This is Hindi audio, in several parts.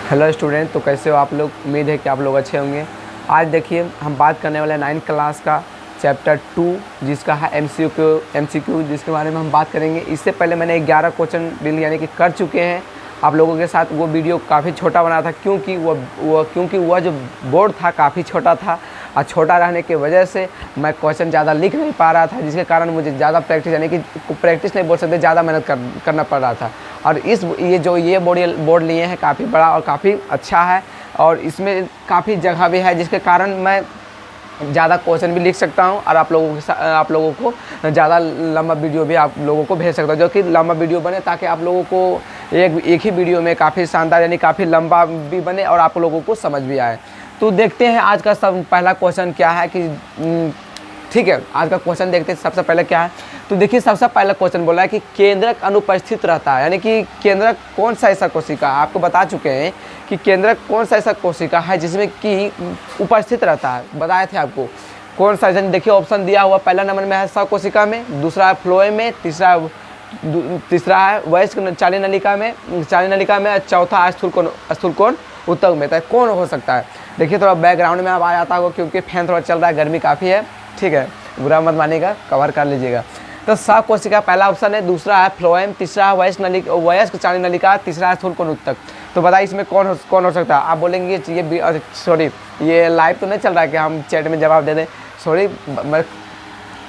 हेलो स्टूडेंट, तो कैसे हो आप लोग। उम्मीद है कि आप लोग अच्छे होंगे। आज देखिए हम बात करने वाले हैं 9th क्लास का चैप्टर 2 जिसका है एमसीक्यू जिसके बारे में हम बात करेंगे। इससे पहले मैंने 11 क्वेश्चन ड्रिल यानी कि कर चुके हैं आप लोगों के साथ। वो वीडियो काफ़ी छोटा बना था क्योंकि वह जो बोर्ड था काफ़ी छोटा था और छोटा रहने की वजह से मैं क्वेश्चन ज़्यादा लिख नहीं पा रहा था, जिसके कारण मुझे ज़्यादा प्रैक्टिस यानी कि प्रैक्टिस नहीं बोल सकते, ज़्यादा मेहनत करना पड़ रहा था। और ये बोर्ड लिए हैं काफ़ी बड़ा और काफ़ी अच्छा है और इसमें काफ़ी जगह भी है, जिसके कारण मैं ज़्यादा क्वेश्चन भी लिख सकता हूं और आप लोगों को ज़्यादा लंबा वीडियो भी आप लोगों को भेज सकता हूं, जो कि लंबा वीडियो बने ताकि आप लोगों को एक ही वीडियो में काफ़ी शानदार यानी काफ़ी लंबा भी बने और आप लोगों को समझ भी आए। तो देखते हैं आज का पहला क्वेश्चन क्या है कि ठीक है, आज का क्वेश्चन देखते हैं। सबसे पहले क्या है तो देखिए, सबसे पहला क्वेश्चन बोला है कि केंद्रक अनुपस्थित रहता है, यानी कि केंद्रक कौन सा ऐसा कोशिका है। आपको बता चुके हैं कि केंद्रक कौन सा ऐसा कोशिका है जिसमें कि उपस्थित रहता है, बताए थे आपको कौन सा। देखिए ऑप्शन दिया हुआ, पहला नंबर में है स कोशिका में, दूसरा है फ्लोएम में, तीसरा है वयस्क चाली नलिका में, चौथा है स्थूल कोण उत्तक में। तो कौन हो सकता है। देखिए थोड़ा बैकग्राउंड में अब आ जाता होगा क्योंकि फैन थोड़ा चल रहा है, गर्मी काफ़ी है, ठीक है, बुरा मत मानिएगा, कवर कर लीजिएगा। तो स कोशिका पहला ऑप्शन है, दूसरा है फ्लोएम, तीसरा है वयस्क चाली नलिका, तीसरा है स्थूल कोण उत्तक। तो बताइए इसमें कौन हो सकता है। आप बोलेंगे ये लाइव तो नहीं चल रहा है कि हम चैट में जवाब दे दें। सॉरी, मैं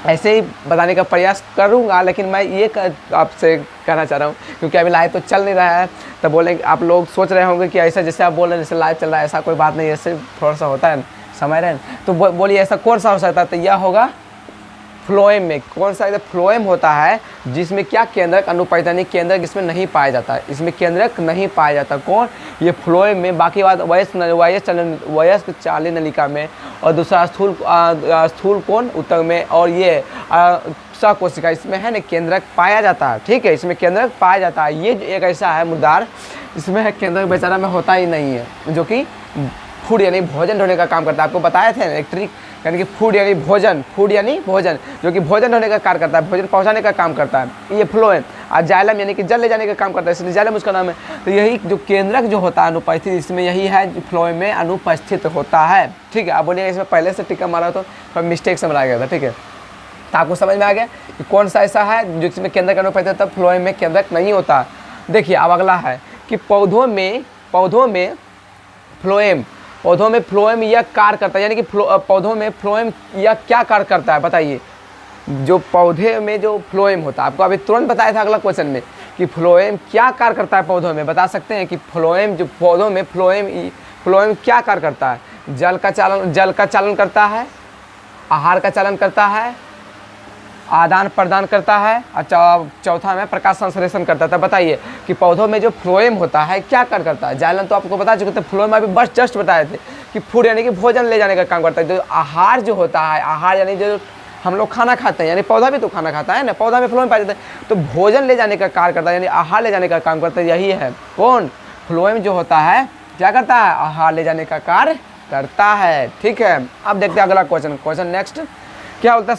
ऐसे ही बताने का प्रयास करूंगा, लेकिन मैं ये आपसे कहना चाह रहा हूँ क्योंकि अभी लाइव तो चल नहीं रहा है। तो बोलेंगे आप लोग सोच रहे होंगे कि ऐसा जैसे आप बोल रहे हैं जैसे लाइव चल रहा है, ऐसा कोई बात नहीं है, ऐसे थोड़ा सा होता है, समझ रहे हैं। तो बोलिए ऐसा कौन सा हो सकता है। तो यह होगा फ्लोएम में। कौन सा फ्लोएम होता है जिसमें क्या केंद्रक अनुपस्थित यानी केंद्रक इसमें नहीं पाया जाता है, इसमें केंद्रक नहीं पाया जाता। कौन, ये फ्लोएम में। बाकी बात वयस्क चाली नलिका में और दूसरा स्थूल कोण उत्तक में और ये स कोशिका इसमें है ना केंद्रक पाया जाता है, ठीक है, इसमें केंद्रक पाया जाता है। ये एक ऐसा है मुद्दार इसमें है केंद्रक बेचारा में होता ही नहीं है, जो कि फूड यानी भोजन ढोने का काम करता है। आपको बताया था एक ट्रिक, यानी कि फूड यानी भोजन, जो कि भोजन ढोने का कार्य करता है, भोजन पहुंचाने का काम करता है। ये फ्लोएम। और जाइलम यानी कि जल ले जाने का काम करता है, इसलिए जाइलम उसका नाम है। तो यही जो केंद्रक जो होता है अनुपस्थित, इसमें यही है फ्लोएम में अनुपस्थित होता है, ठीक है। आप बोलिए इसमें पहले से टिक्का मारा तो थोड़ा मिस्टेक से मारा गया था, ठीक है। तो आपको समझ में आ गया कि कौन सा ऐसा है जिसमें केंद्रक अनुपस्थित होता है, फ्लोएम में केंद्रक नहीं होता। देखिए अब अगला है कि पौधों में फ्लोएम यह कार्य करता है, यानी कि पौधों में फ्लोएम यह क्या कार्य करता है बताइए। जो पौधे में जो फ्लोएम होता है, आपको अभी तुरंत बताया था अगला क्वेश्चन में कि फ्लोएम क्या कार्य करता है पौधों में। बता सकते हैं कि पौधों में फ्लोएम क्या कार्य करता है। जल का चालन करता है, आहार का चालन करता है, आदान प्रदान करता है और चौथा में प्रकाश संश्लेषण करता था। बताइए कि पौधों में जो फ्लोएम होता है क्या कार्य करता है। जाइलम तो आपको बता चुके थे, फ्लोएम अभी बस जस्ट बताए थे कि फूड यानी कि भोजन ले जाने का काम करता है। जो आहार जो होता है, आहार यानी जो हम लोग खाना खाते हैं, यानी पौधा भी तो खाना खाता है ना, पौधा में फ्लोएम पाया जाता है। तो भोजन ले जाने का कार्य करता है, यानी आहार ले जाने का काम करता है। यही है कौन, फ्लोएम जो होता है क्या करता है, आहार ले जाने का कार्य करता है, ठीक है। अब देखते हैं अगला क्वेश्चन नेक्स्ट क्या बोलता है।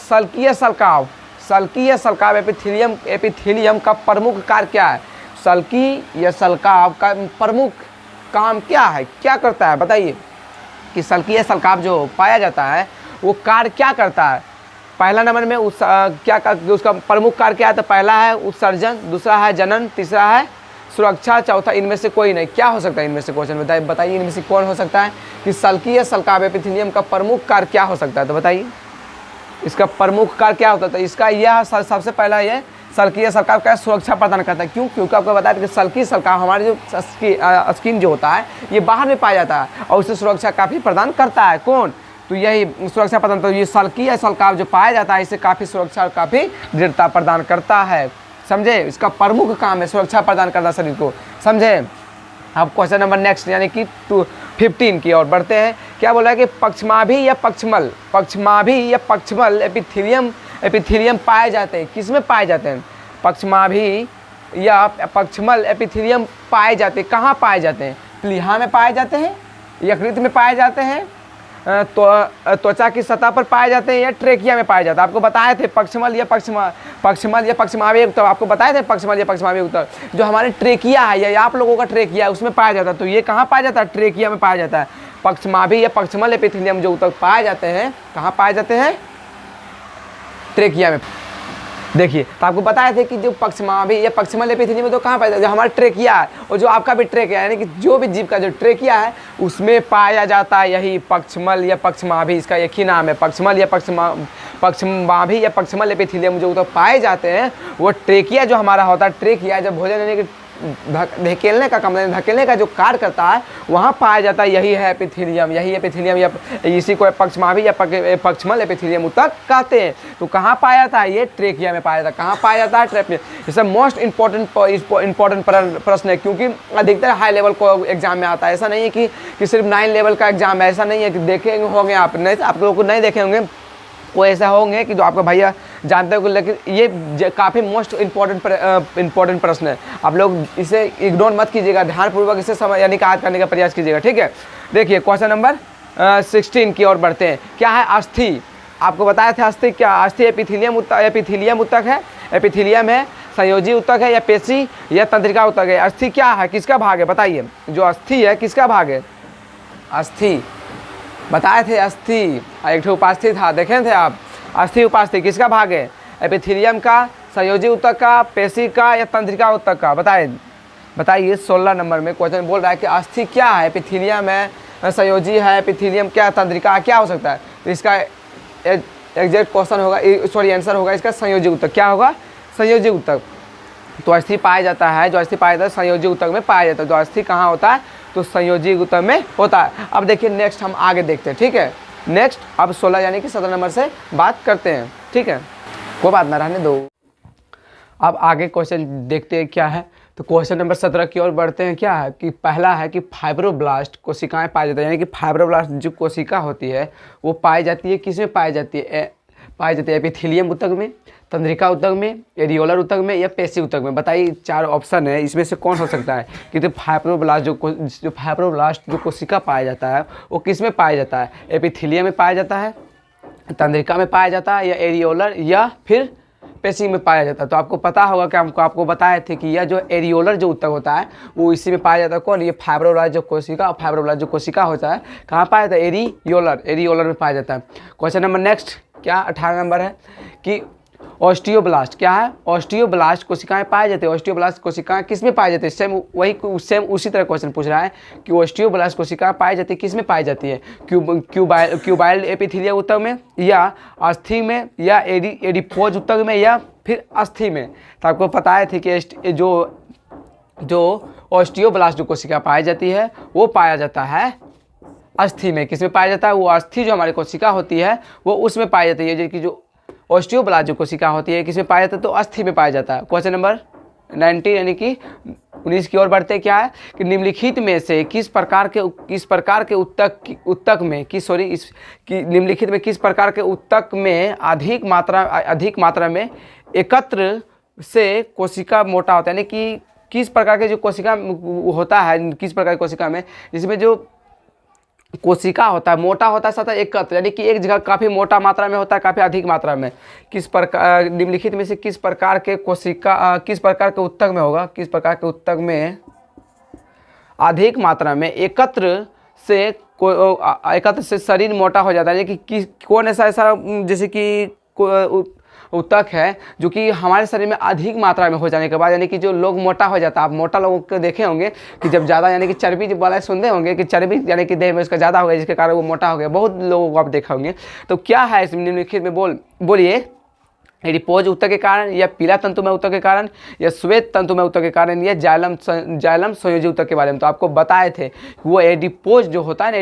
सल्कीय सल्काव एपिथेलियम का प्रमुख कार्य क्या है। सल्कीय सल्काव का प्रमुख काम क्या है, क्या करता है बताइए कि सल्कीय सल्काव जो पाया जाता है वो कार्य क्या करता है। पहला नंबर में उसका प्रमुख कार्य क्या है। तो पहला है उत्सर्जन, दूसरा है जनन, तीसरा है सुरक्षा, चौथा इनमें से कोई नहीं। क्या हो सकता है इनमें से, क्वेश्चन बताइए इनमें से कौन हो सकता है कि सल्कीय सल्काव एपिथेलियम का प्रमुख कार्य क्या हो सकता है। तो बताइए इसका प्रमुख कार्य क्या होता है। इसका यह सबसे पहला ये सल्कीय सल्काव का सुरक्षा प्रदान करता है। क्योंकि आपको बताया था कि सल्कीय सल्काव हमारे जो स्किन जो होता है ये बाहर में पाया जाता है और उससे सुरक्षा काफ़ी प्रदान करता है। कौन, तो यही सुरक्षा प्रदान, तो ये सल्कीय सल्काव जो पाया जाता है इससे काफ़ी सुरक्षा और काफ़ी दृढ़ता प्रदान करता है, समझे। इसका प्रमुख काम है सुरक्षा प्रदान करना शरीर को, समझे। अब क्वेश्चन नंबर नेक्स्ट यानी कि 15 की ओर बढ़ते हैं। क्या बोला है कि पक्षमाभी या पक्षमल एपिथेलियम पाए जाते हैं। किस में पाए जाते हैं, पक्षमाभी या पक्षमल एपिथेलियम पाए जाते हैं। कहाँ पाए जाते हैं, प्लीहा में पाए जाते हैं, यकृत में पाए जाते हैं, त्वचा की सतह पर पाए जाते हैं या ट्रेकिया में पाए जाते हैं। आपको बताए थे पक्षमल या पक्षमावी उत्तक, आपको बताए थे पक्षमल या पक्षमावी उत्तक। जो हमारे ट्रेकिया है या आप लोगों का ट्रेकिया है उसमें पाया जाता है, तो ये कहाँ पाया जाता है? ट्रेकिया में पाया जाता है। पक्षमाभी या पक्षमल एपिथेलियम जो उत्तक पाए जाते हैं कहाँ पाए जाते हैं? ट्रेकिया में। देखिए तो आपको बताया थे कि जो पक्षमाभी या पक्षमल एपिथेलियम में तो कहाँ पाया जाता है? जो हमारा ट्रेकिया है और जो आपका भी ट्रेकिया है, यानी कि जो भी जीव का जो ट्रेकिया है उसमें पाया जाता है यही पक्षमल या पक्षमाभी। इसका एक ही नाम है, पक्षमल या पक्षमाभी या पक्षमल एपिथेलियम जो तो पाए जाते हैं वो ट्रेकिया जो हमारा होता है। ट्रेकिया जब भोजन यानी कि धकेलने का काम, धकेलने का जो कार्य करता है वहाँ पाया जाता है यही है एपिथेलियम, यही एपिथेलियम या इसी को पक्षमाभी या पक्षमल एपिथेलियम उत्तक कहते हैं। तो कहाँ पाया जाता है? ये ट्रेकिया में पाया जाता है। कहाँ पाया जाता है? ट्रेकिया। जैसे मोस्ट इंपॉर्टेंट प्रश्न है, क्योंकि अधिकतर हाई लेवल को एग्जाम में आता है। ऐसा नहीं है कि सिर्फ 9 लेवल का एग्जाम है, ऐसा नहीं है कि देखेंगे होंगे आप नहीं, आप लोगों को नहीं देखे होंगे, वो ऐसा होंगे कि जो आपका भैया जानते हो। लेकिन ये काफ़ी मोस्ट इम्पॉर्टेंट प्रश्न है, आप लोग इसे इग्नोर मत कीजिएगा, ध्यानपूर्वक इसे समझ यानी कि याद करने का प्रयास कीजिएगा, ठीक है। देखिए क्वेश्चन नंबर 16 की ओर बढ़ते हैं। क्या है अस्थि? आपको बताया था अस्थि क्या? अस्थि एपिथेलियम उत्तक है, एपिथेलियम है, संयोजी उत्तक है या पेशी या तंत्रिका उत्तक है? अस्थि क्या है, किसका भाग है? बताइए, जो अस्थि है किसका भाग है? अस्थि बताए थे, अस्थि एक ठो उपास्थि था, देखे थे आप। अस्थि उपास्थि किसका भाग है? एपिथेलियम का, संयोजी उत्तक का, पेशी का या तंत्रिका उत्तक का? बताइए 16 नंबर में क्वेश्चन बोल रहा है कि अस्थि क्या है? एपिथेलियम है, संयोजी है, एपिथेलियम क्या, तंत्रिका क्या हो सकता है? तो इसका एग्जैक्ट क्वेश्चन होगा, सॉरी आंसर होगा इसका संयोजी उत्तक। क्या होगा? संयोजी उत्तक। तो अस्थि पाया जाता है, जो अस्थि पाया जाता है संयोजी उत्तक में पाया जाता है। जो अस्थि कहाँ होता है? तो संयोजी उत्तक में होता है। अब देखिए नेक्स्ट हम आगे देखते हैं, ठीक है। नेक्स्ट अब 16 यानी कि 17 नंबर से बात करते हैं, ठीक है, कोई बात ना, रहने दो। अब आगे क्वेश्चन देखते हैं क्या है। तो क्वेश्चन नंबर 17 की ओर बढ़ते हैं। क्या है कि पहला है कि फाइब्रोब्लास्ट कोशिकाएं पाई जाती है, यानी कि फाइब्रोब्लास्ट जो कोशिका होती है वो पाई जाती है, किस में पाई जाती है? पाई जाती है एपिथेलियम उत्तक में, तंत्रिका उत्तक में, एरियोलर उत्तक में या पेशी उत्तक में। बताइए 4 ऑप्शन है, इसमें से कौन हो सकता है? कि तो फाइब्रोब्लास्ट जो कोशिका पाया जाता है वो किस में पाया जाता है? एपिथेलियम में पाया जाता है, तंत्रिका में पाया जाता है या एरियोलर या फिर पेशी में पाया जाता है? तो आपको पता होगा कि आपको बताए थे कि यह जो एरियोलर जो उत्तक होता है वो इसी में पाया जाता है। कौन? ये फाइब्रोब्लास्ट जो कोशिका होता है कहाँ पाया जाता है? एरियोलर में पाया जाता है। क्वेश्चन नंबर नेक्स्ट क्या 18 नंबर है कि ऑस्टियोब्लास्ट क्या है? ऑस्टियोब्लास्ट कोशिकाएं पाई जाती है। ऑस्टियोब्लास्ट कोशिकाएं किस में पाई जाती है? सेम उसी तरह क्वेश्चन पूछ रहा है कि ऑस्टियोब्लास्ट कोशिकाएं पाई जाती है किस में पाई जाती है? क्यूबाइल एपिथेलियम उत्तक में या अस्थि में या एडिपोज उत्तक में या फिर अस्थि में? तो आपको पता है थी कि जो ऑस्टियोब्लास्ट जो कोशिका पाई जाती है वो पाया जाता है अस्थि में। किस में पाया जाता है? वो अस्थि जो हमारी कोशिका होती है वो उसमें पाई जाती है। जबकि जो ऑस्टियोब्लास्ट जो कोशिका होती है किस में पाया जाता है? तो अस्थि में पाया जाता है। क्वेश्चन नंबर 19 यानी कि 19 की ओर बढ़ते क्या है कि निम्नलिखित में से किस प्रकार के उत्तक में अधिक मात्रा में एकत्र से कोशिका मोटा होता है? यानी कि किस प्रकार के जो कोशिका होता है, किस प्रकार की कोशिका में जिसमें जो कोशिका होता है मोटा होता है सतह एकत्र, यानी कि एक जगह काफ़ी मोटा मात्रा में होता है, काफ़ी अधिक मात्रा में। किस प्रकार निम्नलिखित में से किस प्रकार के उत्तक में होगा? किस प्रकार के उत्तक में अधिक मात्रा में एकत्र से शरीर मोटा हो जाता है? यानी कि कौन ऐसा जैसे कि उत्तक है जो कि हमारे शरीर में अधिक मात्रा में हो जाने के बाद यानी कि जो लोग मोटा हो जाता है। आप मोटा लोगों को देखे होंगे कि जब ज़्यादा यानी कि चर्बी वाला सुनते होंगे कि चर्बी यानी कि देह में उसका ज़्यादा हो गया जिसके कारण वो मोटा हो गया। बहुत लोगों को आप देखा होंगे। तो क्या है इस निम्नलिखित में? बोलिए। एडिपोज उत्तक के कारण या पीला तंतुमय उत्तक के कारण या श्वेत तंतुमय उत्तक के कारण या जाइलम संयोजी उत्तक के बारे में? तो आपको बताए थे वो एडिपोज जो होता है ना,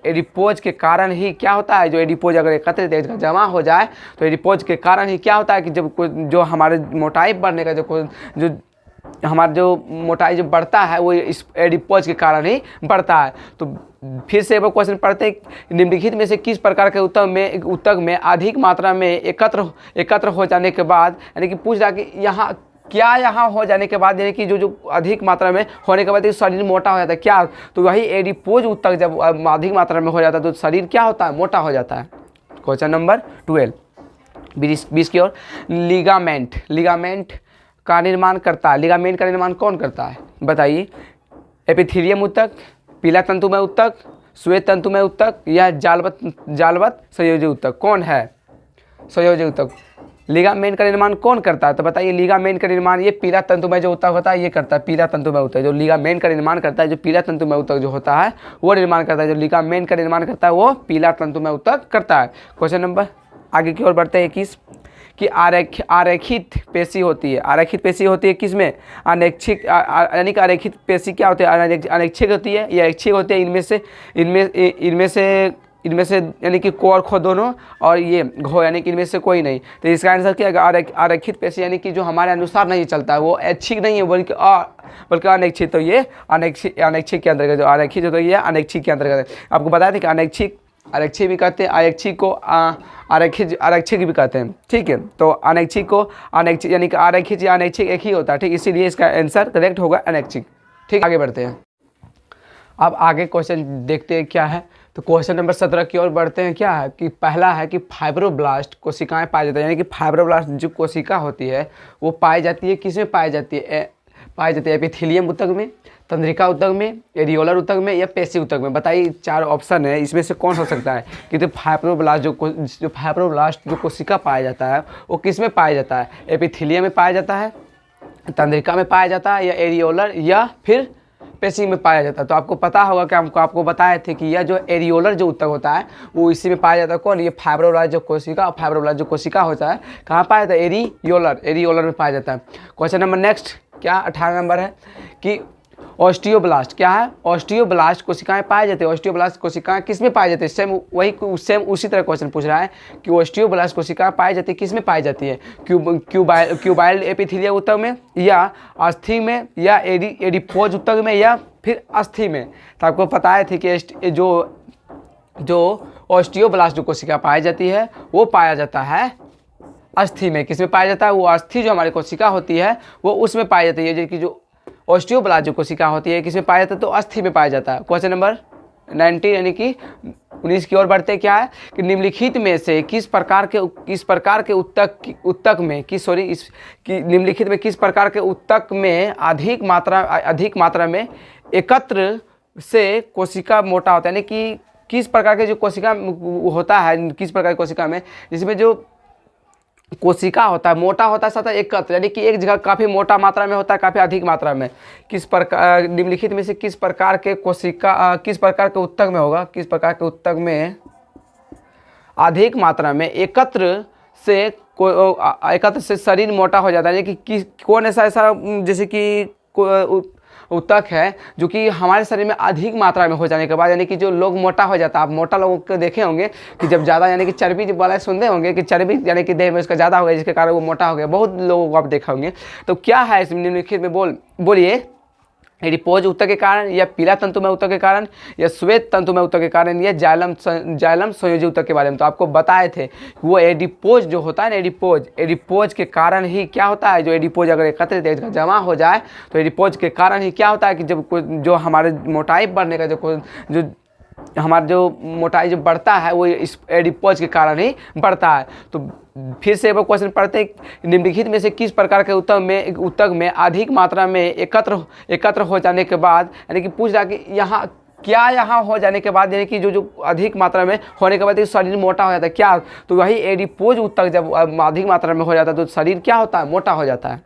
एडिपोज के कारण ही क्या होता है? जो एडिपोज अगर एकत्रित है जमा हो जाए तो एडिपोज के कारण ही क्या होता है कि जब जो हमारे मोटाई बढ़ने का जो मोटाई जो बढ़ता है वो इस एडिपोज के कारण ही बढ़ता है। तो फिर से एक क्वेश्चन पढ़ते हैं। निम्नलिखित में से किस प्रकार के उत्तक में अधिक मात्रा में एकत्र हो जाने के बाद, यानी कि पूछ रहा कि यहाँ क्या यहाँ हो जाने के बाद, यानी कि जो जो अधिक मात्रा में होने के बाद शरीर मोटा हो जाता है, क्या? तो वही एडिपोज ऊतक जब अधिक मात्रा में हो जाता है तो शरीर क्या होता है? मोटा हो जाता है। क्वेश्चन नंबर 12 20 की ओर। लिगामेंट, लिगामेंट का निर्माण करता है, लिगामेंट का निर्माण कौन करता है बताइए? एपिथेलियम ऊतक, पीला तंतुमय ऊतक, श्वेत तंतुमय ऊतक या जालवत संयोजी ऊतक? कौन है संयोजी ऊतक? लिगामेंट का निर्माण कौन करता है? तो बताइए लिगामेंट का निर्माण ये पीला तंतुमय जो ऊतक होता है ये करता है, पीला तंतुमय ऊतक जो लिगामेंट का निर्माण करता है, जो पीला तंतुमय ऊतक जो होता है वो निर्माण करता है, जो लिगामेंट का निर्माण करता है वो पीला तंतुमय ऊतक करता है। क्वेश्चन नंबर आगे की ओर बढ़ते हैं 21 कि आरेखित पेशी होती है, आरेखित पेशी होती है किसमें? अनैच्छिक, यानी कि आरेखित पेशी क्या होती है? अनैच्छिक होती है या ऐच्छिक होती है? इनमें से यानी कि को और खो दोनों, और ये घो यानी कि इनमें से कोई नहीं। तो इसका आंसर क्या है? आरेखित पेशी यानी कि जो हमारे अनुसार नहीं चलता है, वो ऐच्छिक नहीं है बल्कि अनैच्छिक। तो ये अनैच्छिक के अंतर्गत, जो आरेखित होता है ये अनैच्छिक के अंतर्गत है। आपको बताया था कि अनैच्छिक आरक्षित भी कहते हैं, अनैच्छिक को आरक्षित भी कहते हैं, ठीक है। तो अनैच्छिक को अनैच्छिक यानी कि आरक्षित या अनैच्छिक एक ही होता है, ठीक। इसीलिए इसका आंसर करेक्ट होगा अनैच्छिक, ठीक। आगे बढ़ते हैं। अब आगे क्वेश्चन देखते हैं क्या है। तो क्वेश्चन नंबर 17 की ओर बढ़ते हैं। क्या है कि पहला है कि फाइब्रोब्लास्ट कोशिकाएं पाई जाती है, यानी कि फाइब्रोब्लास्ट जो कोशिका होती है वो पाई जाती है किसमें पाई जाती है? पाई जाती है एपिथेलियम ऊतक में, तंत्रिका ऊतक में, एरियोलर ऊतक में या पेशी ऊतक में? बताइए, 4 ऑप्शन है, इसमें से कौन हो सकता है? कि तो फाइब्रोब्लास्ट जो कोशिका पाया जाता है वो किस में पाया जाता है? एपिथेलियम में पाया जाता है, तंत्रिका में पाया जाता है, या एरियोलर या फिर पेशी में पाया जाता है? तो आपको पता होगा कि आपको बताए थे कि यह जो एरियोलर जो ऊतक होता है वो इसी में पाया जाता है। कौन? ये फाइब्रोब्लास्ट जो कोशिका, फाइब्रोब्लास्ट जो कोशिका होता है कहाँ पाया जाता है? एरियोलर में पाया जाता है। क्वेश्चन नंबर नेक्स्ट क्या 18 नंबर है कि ऑस्टियोब्लास्ट क्या है? ऑस्टियोब्लास्ट कोशिकाएं पाई जाती है। ऑस्टियोब्लास्ट कोशिकाएं किस में पाई जाती है? सेम उसी तरह क्वेश्चन पूछ रहा है कि ऑस्टियोब्लास्ट कोशिकाएं पाई जाती है किस में पाई जाती है? क्यूबाइल एपिथेलियल ऊतक में, या अस्थि में, या एडिपोज ऊतक में, या फिर अस्थि में? तो आपको पता है कि जो ऑस्टियोब्लास्ट जो कोशिका पाई जाती है वो पाया जाता है अस्थि में। किस में पाया जाता है? वो अस्थि जो हमारी कोशिका होती है वो उसमें पाई जाती है। जबकि जो ऑस्टियोब्लास्ट जो कोशिका होती है किसमें पाया जाता है? तो अस्थि में पाया जाता है। क्वेश्चन नंबर 19 यानी कि 19 की ओर बढ़ते क्या है कि निम्नलिखित में से किस प्रकार के ऊतक में अधिक मात्रा में एकत्र से कोशिका मोटा होता है? यानी कि किस प्रकार के जो कोशिका होता है, किस प्रकार की कोशिका में जिसमें जो कोशिका होता है मोटा होता है सतह एकत्र, यानी कि एक जगह काफ़ी मोटा मात्रा में होता है, काफ़ी अधिक मात्रा में। किस प्रकार निम्नलिखित में से किस प्रकार के ऊतक में होगा? किस प्रकार के ऊतक में अधिक मात्रा में एकत्र से शरीर मोटा हो जाता है? यानी कि कौन ऐसा जैसे कि ऊतक है जो कि हमारे शरीर में अधिक मात्रा में हो जाने के बाद, यानी कि जो लोग मोटा हो जाता है। आप मोटा लोगों को देखे होंगे कि जब ज़्यादा यानी कि चर्बी वाला सुनते होंगे कि चर्बी यानी कि देह में उसका ज़्यादा हो गया जिसके कारण वो मोटा हो गया, बहुत लोगों को आप देखा होंगे। तो क्या है इसमें निम्नलिखित में? बोलिए। एडिपोज ऊतक के कारण, या पीला तंतुमय ऊतक के कारण, या श्वेत तंतुमय ऊतक के कारण, या जाइलम संयोजी ऊतक के बारे में? तो आपको बताए थे वो एडिपोज जो होता है ना, एडिपोज के कारण ही क्या होता है? जो एडिपोज अगर एकत्रित जमा हो जाए तो एडिपोज के कारण ही क्या होता है कि जब जो हमारे मोटाई बढ़ने का जो मोटाई जो बढ़ता है वो इस एडिपोज के कारण ही बढ़ता है। तो फिर से एक क्वेश्चन पढ़ते हैं। निम्नलिखित में से किस प्रकार के ऊतक में अधिक मात्रा में एकत्र हो जाने के बाद, यानी कि पूछ रहा कि यहाँ हो जाने के बाद, यानी कि जो अधिक मात्रा में होने के बाद शरीर मोटा हो जाता है, क्या? तो वही एडिपोज ऊतक जब अधिक मात्रा में हो जाता है तो शरीर क्या होता है? मोटा हो जाता है।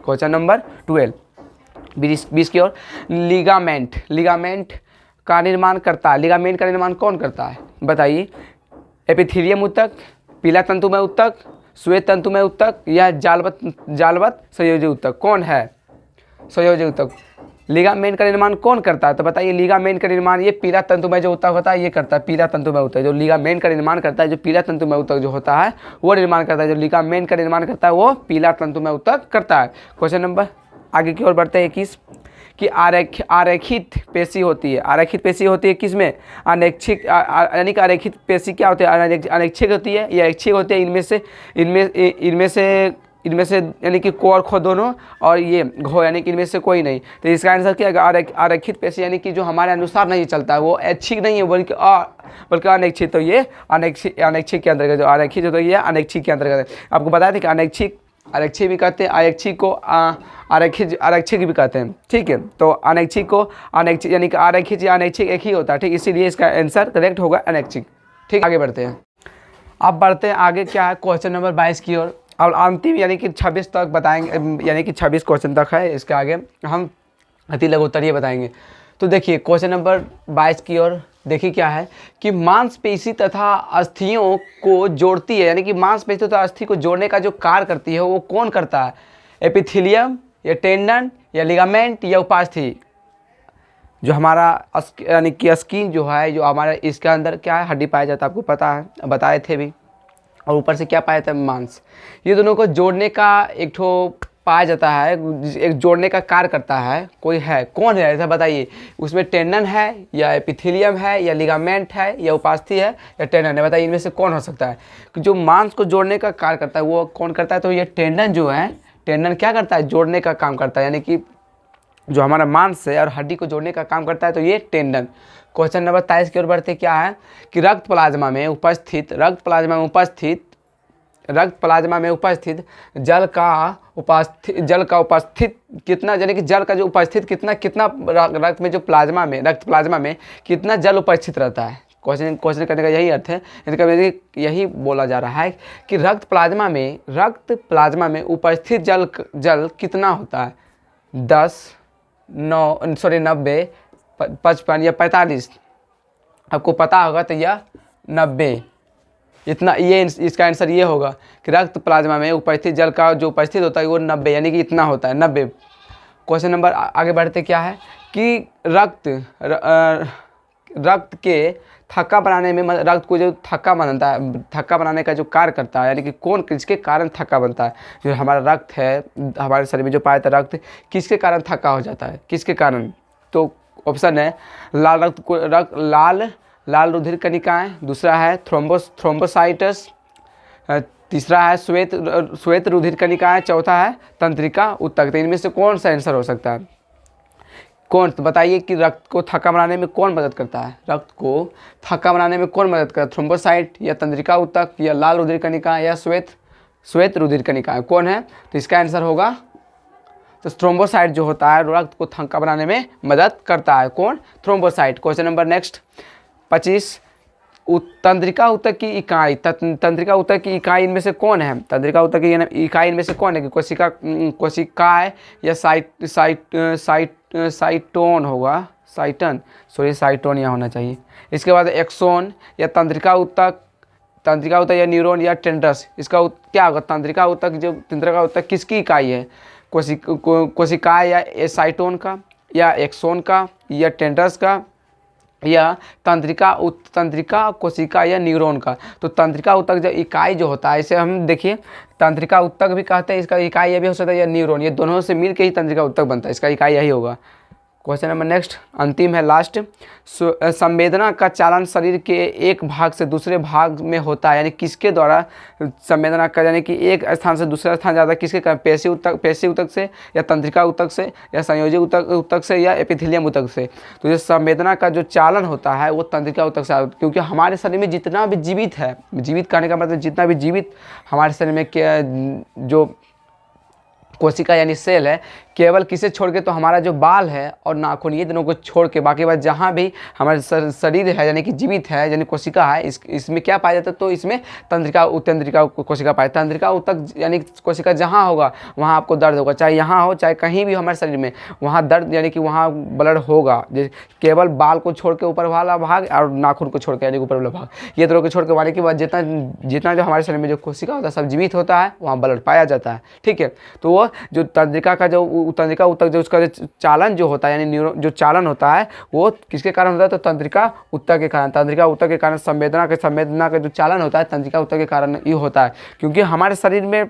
क्वेश्चन नंबर 12 20 की ओर। लिगामेंट का निर्माण करता है, लिगामेंट का निर्माण कौन करता है बताइए? एपिथेलियम ऊतक, पीला तंतुमय ऊतक, श्वेत तंतुमय ऊतक या जालवत संयोजी ऊतक? कौन है संयोजी ऊतक? लिगामेंट का निर्माण कौन करता है? तो बताइए लिगामेंट का निर्माण ये पीला तंतुमय जो ऊतक होता है ये करता है। पीला तंतुमय ऊतक जो लिगामेंट का निर्माण करता है, जो पीला तंतुमय ऊतक जो होता है वो निर्माण करता है। जो लिगामेंट का निर्माण करता है वो पीला तंतुमय ऊतक करता है। क्वेश्चन नंबर आगे की ओर बढ़ते हैं 21 कि आरेखित पेशी होती है। आरेखित पेशी होती है किसमें? अनैच्छिक, यानी कि आरेखित पेशी क्या होती है? अनैच्छिक होती है या ऐच्छिक होती है? इनमें से इनमें से यानी कि को और खो दोनों, और ये घो यानी कि इनमें से कोई नहीं। तो इसका आंसर क्या है? आरक्षित पेशी यानी कि जो हमारे अनुसार नहीं चलता है, वो ऐच्छिक नहीं है बल्कि अनैच्छिक। तो ये अनैच्छिक के अंतर्गत, जो आरक्षित होता है ये अनैच्छिक के अंतर्गत है। आपको बता दें कि अनैच्छिक भी कहते हैं, अनैच्छिक को आरक्षित भी कहते हैं। ठीक है, तो अनैच्छिक को अनैच्छिक यानी कि आरक्षित या अनैच्छिक एक ही होता है। ठीक, इसीलिए इसका आंसर करेक्ट होगा अनैच्छिक। ठीक, आगे बढ़ते हैं। अब बढ़ते हैं आगे, क्या है क्वेश्चन नंबर 22 की ओर। और अंतिम यानी कि 26 तक बताएंगे, यानी कि 26 क्वेश्चन तक है। इसके आगे हम अति लघुत्तरीय बताएंगे। तो देखिए क्वेश्चन नंबर 22 की ओर देखिए क्या है कि मांसपेशी तथा अस्थियों को जोड़ती है, यानी कि मांसपेशी तथा अस्थि को जोड़ने का जो कार्य करती है वो कौन करता है? एपिथेलियम या टेंडन या लिगामेंट या उपास्थि? जो हमारा यानी कि स्किन जो है, जो हमारा इसके अंदर क्या है, हड्डी पाया जाता है, आपको पता है, बताए थे भी। और ऊपर से क्या पाया जाता है? मांस। ये दोनों को जोड़ने का एक ठो पाया जाता है, एक जोड़ने का कार्य करता है। कोई है, कौन है ऐसा बताइए? उसमें टेंडन है या एपिथेलियम है या लिगामेंट है या उपास्थि है या टेंडन है? बताइए इनमें से कौन हो सकता है? जो मांस को जोड़ने का कार्य करता है वो कौन करता है? तो ये टेंडन जो है, टेंडन क्या करता है? जोड़ने का काम करता है, यानी कि जो हमारा मांस है और हड्डी को जोड़ने का काम करता है, तो ये टेंडन। क्वेश्चन नंबर 23 की ओर बढ़ते क्या है कि रक्त प्लाज्मा में उपस्थित जल का उपस्थित कितना, यानी कि जल का जो उपस्थित कितना रक्त प्लाज्मा में कितना जल उपस्थित रहता है? क्वेश्चन करने का यही अर्थ है, यही बोला जा रहा है कि रक्त प्लाज्मा में उपस्थित जल कितना होता है? 10, 90, 55 या 45? आपको पता होगा तो यह 90, इतना, ये इसका आंसर ये होगा कि रक्त प्लाज्मा में उपस्थित जल का जो उपस्थित होता है वो 90, यानी कि इतना होता है, 90। क्वेश्चन नंबर आगे बढ़ते क्या है कि रक्त के थक्का बनाने में, रक्त को जो थक्का बनाने का जो कार्य करता है, यानी कि कौन किसके कारण थक्का बनता है? जो हमारा रक्त है, हमारे शरीर में जो पाया जाता है रक्त, किसके कारण थक्का हो जाता है? किसके कारण? तो ऑप्शन है लाल रुधिर कणिकाएं, दूसरा है थ्रोम्बोसाइटस, तीसरा है श्वेत रुधिर कणिकाएं, चौथा है तंत्रिका ऊतक। तो इनमें से कौन सा आंसर हो सकता है? कौन, तो बताइए कि रक्त को थक्का बनाने में कौन मदद करता है? रक्त को थक्का बनाने में कौन मदद करता है? थ्रोम्बोसाइट या तंत्रिका ऊतक या लाल रुधिर कणिका या श्वेत रुधिर कणिका? कौन है? तो इसका आंसर होगा, तो थ्रोम्बोसाइट जो होता है रक्त को थक्का बनाने में मदद करता है। कौन? थ्रोम्बोसाइट। क्वेश्चन नंबर नेक्स्ट 25, तंत्रिका ऊतक की इकाई, तंत्रिका ऊतक की इकाई इनमें से कौन है? तंत्रिका ऊतक की इकाई इनमें से कौन है? कि कोशिकाएं या साइटोन होगा, साइटोन यहाँ होना चाहिए। इसके बाद एक्सोन या तंत्रिका ऊतक या न्यूरॉन या टेंडस? इसका क्या होगा? तंत्रिका ऊतक किसकी इकाई है? कोशिकाएं या साइटोन का या एक्सोन का या टेंडस का या तंत्रिका कोशिका या न्यूरॉन का? तो तंत्रिका ऊतक जो इकाई जो होता है, इसे हम देखिए तंत्रिका ऊतक भी कहते हैं, इसका इकाई ये भी हो सकता है या न्यूरॉन, ये दोनों से मिलकर ही तंत्रिका ऊतक बनता है, इसका इकाई यही होगा। क्वेश्चन नंबर नेक्स्ट अंतिम है, लास्ट। संवेदना का चालन शरीर के एक भाग से दूसरे भाग में होता है, यानी किसके द्वारा संवेदना का, यानी कि एक स्थान से दूसरा स्थान जाता है, किसके कारण? पेशी ऊतक से या तंत्रिका ऊतक से या संयोजी ऊतक से या एपिथेलियम ऊतक से? तो ये संवेदना का जो चालन होता है वो तंत्रिका ऊतक से, क्योंकि हमारे शरीर में जितना भी जीवित है, जीवित कहने का मतलब जितना भी जीवित हमारे शरीर में जो कोशिका यानी सेल है, केवल किसे छोड़ के? तो हमारा जो बाल है और नाखून, ये दोनों को छोड़ के बाकी बात जहाँ भी हमारे शरीर है यानी कि जीवित है, यानी कोशिका है, इसमें क्या पाया जाता है? तो इसमें तंत्रिका कोशिका पाया। तंत्रिका ऊतक यानी कोशिका जहाँ होगा वहाँ आपको दर्द होगा, चाहे यहाँ हो चाहे कहीं भी हमारे शरीर में, वहाँ दर्द यानी कि वहाँ ब्लड होगा। केवल बाल को छोड़ के ऊपर वाला भाग और नाखून को छोड़ के यानी ऊपर वाला भाग, ये दोनों को छोड़ के वाले के बाद जितना जो हमारे शरीर में जो कोशिका होता है सब जीवित होता है, वहाँ ब्लड पाया जाता है। ठीक है, तो वो जो तंत्रिका ऊतक जो उसका जो चालन जो होता है, यानी न्यूरॉन जो चालन होता है वो किसके कारण होता है? तो तंत्रिका ऊतक के कारण। तंत्रिका ऊतक के कारण संवेदना का जो चालन होता है तंत्रिका ऊतक के कारण ही होता है, क्योंकि हमारे शरीर में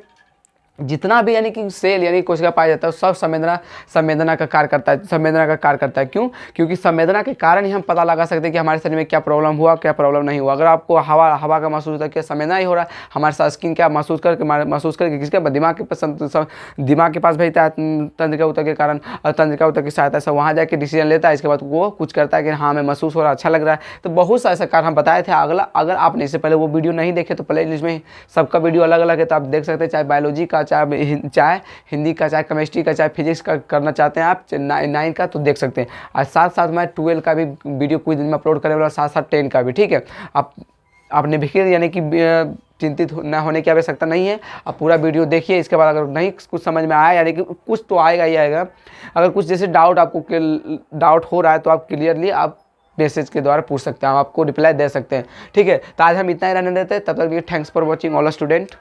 जितना भी यानी कि सेल यानी कोशिका पाया जाता है सब संवेदना का कार्य करता है, संवेदना का कार्य करता है। क्यों? क्योंकि संवेदना के कारण ही हम पता लगा सकते हैं कि हमारे शरीर में क्या प्रॉब्लम हुआ, क्या प्रॉब्लम नहीं हुआ। अगर आपको हवा का महसूस होता है, क्या संवेदना ही हो रहा है, हमारे साथ स्किन क्या महसूस करके किसके दिमाग के पास भेजता है तंत्रिका ऊतक के कारण, और तंत्रिका ऊतक की सहायता से वहाँ जाके डिसीजन लेता है। इसके बाद वो कुछ करता है कि हाँ हमें महसूस हो रहा है, अच्छा लग रहा है। तो बहुत सा ऐसा कार्य हम बताए थे। अगला अगर आपने इससे पहले वो वीडियो नहीं देखे तो प्ले लिस्ट में सबका वीडियो अलग अलग है, तो आप देख सकते हैं। चाहे बायोलॉजी का, चाहे हिंदी का, चाहे केमिस्ट्री का, चाहे फिजिक्स का करना चाहते हैं आप 9 का, तो देख सकते हैं। और साथ साथ मैं 12 का भी वीडियो कुछ दिन में अपलोड करने वाला, साथ साथ 10 का भी, ठीक है। आपने भी यानी कि चिंतित न होने की आवश्यकता नहीं है। आप पूरा वीडियो देखिए। इसके बाद अगर नहीं कुछ समझ में आया, यानी कि कुछ तो आएगा ही आएगा, अगर कुछ जैसे डाउट हो रहा है तो आप क्लियरली आप मैसेज के द्वारा पूछ सकते हैं, हम आपको रिप्लाई दे सकते हैं, ठीक है। तो आज हम इतना ही रहने देते हैं। तब तक thanks for watching all student.